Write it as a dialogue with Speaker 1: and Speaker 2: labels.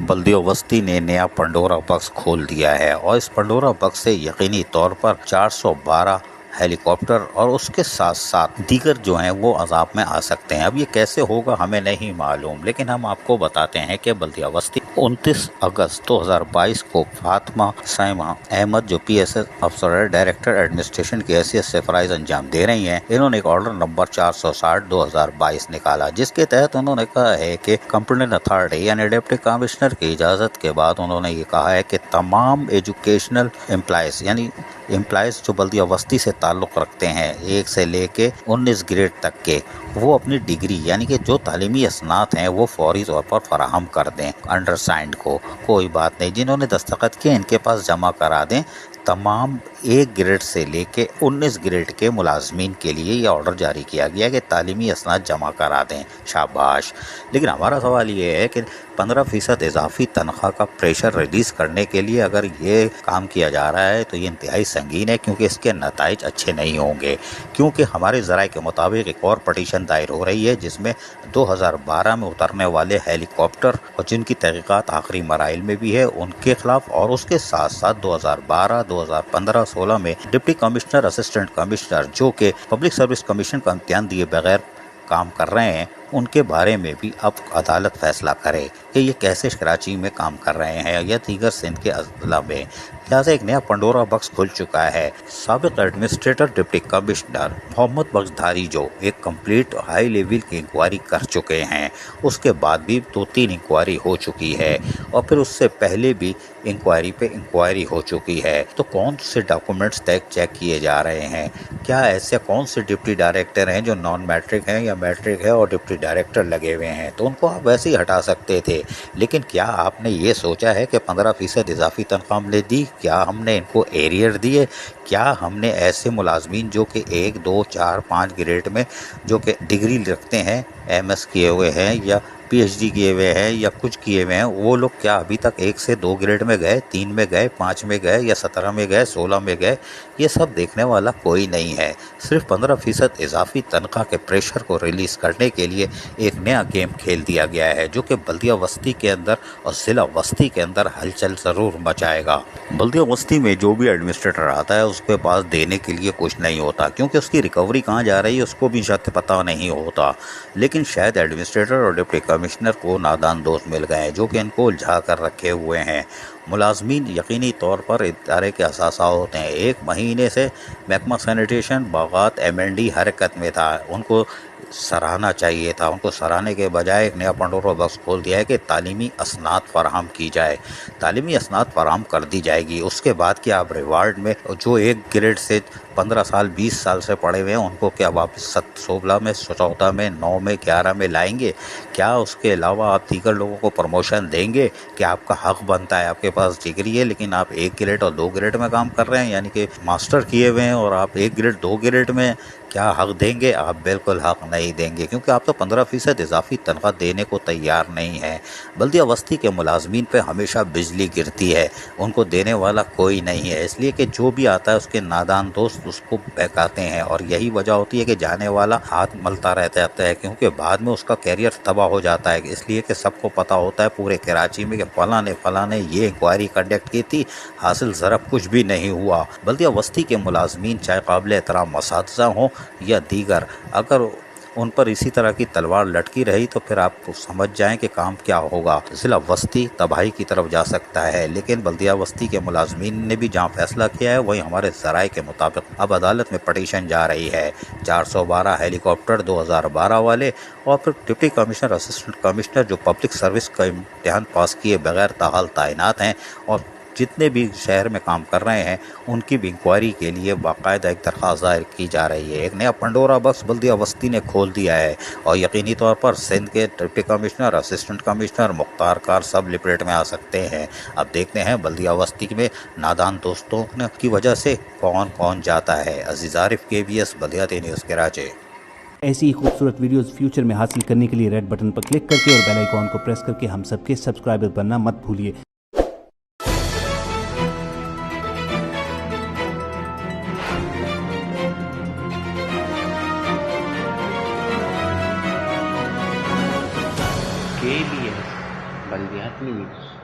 Speaker 1: बल्दियोवस्ती ने नया Pandora box खोल दिया है और इस पंडोरा बॉक्स से यकीनी तौर पर 412 हेलीकॉप्टर और उसके साथ साथ दीगर जो हैं वो अजाब में आ सकते हैं। अब ये कैसे होगा हमें नहीं मालूम, लेकिन हम आपको बताते हैं कि बल्दियावस्ती 29 अगस्त 2022 को फातिमा साइमा अहमद जो PSS अफसर है, डायरेक्टर एडमिनिस्ट्रेशन की हैसियत से फराइज अंजाम दे रही हैं। इन्होंने एक ऑर्डर नंबर 460/2022 निकाला, जिसके तहत उन्होंने कहा है कि कंप्यूटर अथॉरिटी यानी डिप्टी कमिश्नर की इजाज़त के बाद उन्होंने ये कहा है कि तमाम एजुकेशनल एम्प्लॉयज़ यानी एम्प्लॉयज़ जो बल्दियावस्ती से ताल्लुक़ रखते हैं 1 से लेके 19 ग्रेड तक के, वो अपनी डिग्री यानी कि जो तालीमी असनात हैं वो फौरी तौर पर फराहम कर दें अंडरसाइंड को। कोई बात नहीं, जिन्होंने दस्तखत किए इनके पास जमा करा दें। तमाम 1 ग्रेड से लेके 19 ग्रेड के मुलाजमीन के लिए ये ऑर्डर जारी किया गया कि तालीमी असनाद जमा करा दें। शाबाश। लेकिन हमारा सवाल ये है कि 15% इजाफी तनख्वाह का प्रेशर रिलीज़ करने के लिए अगर ये काम किया जा रहा है तो ये इंतहाई संगीन है, क्योंकि इसके नताइज अच्छे नहीं होंगे। क्योंकि हमारे ज़राए के मुताबिक एक और पटिशन दायर हो रही है जिसमें 2012 में उतरने वाले हेलीकॉप्टर और जिनकी तहकीकात आखिरी मराइल में भी है उनके खिलाफ, और उसके साथ साथ 2012, 2015, 16 में डिप्टी कमिश्नर, असिस्टेंट कमिश्नर जो कि पब्लिक सर्विस कमीशन का इम्तिहान दिए बगैर काम कर रहे हैं, उनके बारे में भी अब अदालत फैसला करे कि ये कैसे कराची में काम कर रहे हैं या दीगर सिंध के अजला में। लिहाजा एक नया पंडोरा बॉक्स खुल चुका है। साबिक एडमिनिस्ट्रेटर डिप्टी कमिश्नर मोहम्मद बख्शधारी जो एक कंप्लीट हाई लेवल की इंक्वायरी कर चुके हैं, उसके बाद भी 2-3 इंक्वायरी हो चुकी है और फिर उससे पहले भी इंक्वायरी पे इंक्वायरी हो चुकी है। तो कौन से डॉक्यूमेंट्स चेक किए जा रहे हैं? क्या ऐसे कौन से डिप्टी डायरेक्टर हैं जो नॉन मैट्रिक हैं या मैट्रिक है और डिप्टी डायरेक्टर लगे हुए हैं? तो उनको आप वैसे ही हटा सकते थे, लेकिन क्या आपने ये सोचा है कि 15% इजाफी तनख्वाह हमने दी? क्या हमने इनको एरियर दिए? क्या हमने ऐसे मुलाजमीन जो कि 1, 2, 4, 5 ग्रेड में जो कि डिग्री रखते हैं, MS किए हुए हैं या PhD किए हुए हैं या कुछ किए हुए हैं, वो लोग क्या अभी तक 1 से 2 ग्रेड में गए, 3 में गए, 5 में गए या 17 में गए, 16 में गए? ये सब देखने वाला कोई नहीं है। सिर्फ 15% इजाफी तनख्वाह के प्रेशर को रिलीज़ करने के लिए एक नया गेम खेल दिया गया है जो कि बल्दियावस्ती के अंदर और ज़िला वस्ती के अंदर हलचल ज़रूर मचाएगा। बल्दियावस्ती में जो भी एडमिनिस्ट्रेटर आता है उसके पास देने के लिए कुछ नहीं होता, क्योंकि उसकी रिकवरी कहाँ जा रही है उसको भी शायद पता नहीं होता। लेकिन शायद एडमिनिस्ट्रेटर और डिप्टी कमिश्नर को नादान दोस्त मिल गए हैं जो कि इनको उलझा कर रखे हुए हैं। मुलाजमीन यकीनी तौर पर इदारे के असासा होते हैं। 1 महीने से महकमा सैनिटेशन बागात MND हरकत में था, उनको सराहना चाहिए था। उनको सराहने के बजाय एक नया पंडोरा बॉक्स खोल दिया है कि तालीमी असनाद फराहम की जाए। तालीमी असनाद फराहम कर दी जाएगी, उसके बाद क्या आप रिवार्ड में जो 1 ग्रेड से 15 साल 20 साल से पढ़े हुए हैं उनको क्या वापस 16 में, 14 में, 9 में, 11 में लाएंगे? क्या उसके अलावा आप दीगर लोगों को प्रमोशन देंगे? क्या आपका हक बनता है? आपके पास डिग्री है लेकिन आप 1 ग्रेड और 2 ग्रेड में काम कर रहे हैं, यानी कि मास्टर किए हुए हैं और आप 1 ग्रेड 2 ग्रेड में, क्या हक देंगे? आप बिल्कुल हक नहीं देंगे, क्योंकि आप तो 15% इजाफी तनख्वाह देने को तैयार नहीं है। बल्दियावस्ती के मुलाजमीन पे हमेशा बिजली गिरती है, उनको देने वाला कोई नहीं है, इसलिए कि जो भी आता है उसके नादान दोस्त उसको बहकाते हैं और यही वजह होती है कि जाने वाला हाथ मलता रहता है, क्योंकि बाद में उसका कैरियर तबाह हो जाता है। इसलिए कि सबको पता होता है पूरे कराची में कि फलाने ये इंक्वायरी कंडक्ट की थी, हासिल ज़रा कुछ भी नहीं हुआ। बल्दियावस्ती के मुलाजमीन चाहे काबिल एहतराम असातिज़ा हों या दीगर, अगर उन पर इसी तरह की तलवार लटकी रही तो फिर आप समझ जाएं कि काम क्या होगा। ज़िला वस्ती तबाही की तरफ जा सकता है। लेकिन बल्दियावस्ती के मुलाजमीन ने भी जहाँ फैसला किया है वहीं हमारे ज़राए के मुताबिक अब अदालत में पटिशन जा रही है। 412 हेलीकॉप्टर 2012 वाले और फिर डिप्टी कमिश्नर, असिस्टेंट कमिश्नर जो पब्लिक सर्विस का इम्तिहान पास किए बगैर ताहाल तैनात हैं और जितने भी शहर में काम कर रहे हैं उनकी भी इंक्वायरी के लिए बाकायदा एक दरख्वास्त दायर की जा रही है। एक नया पंडोरा बॉक्स बल्दियावस्ती ने खोल दिया है और यकीनी तौर पर सिंध के deputy commissioner, assistant commissioner, Mukhtar car सब लिपरेट में आ सकते हैं। अब देखते हैं बल्दियावस्ती में नादान दोस्तों की वजह से कौन कौन जाता है। अजीज आरिफ, KBS बल्दियाती न्यूज़ कराची।
Speaker 2: ऐसी ही खूबसूरत वीडियोस फ्यूचर में हासिल करने के लिए रेड बटन पर क्लिक करके और बेल आइकॉन को प्रेस करके हम सबके सब्सक्राइबर बनना मत भूलिए।
Speaker 3: KBS बल्दियाती اپنی ویڈیو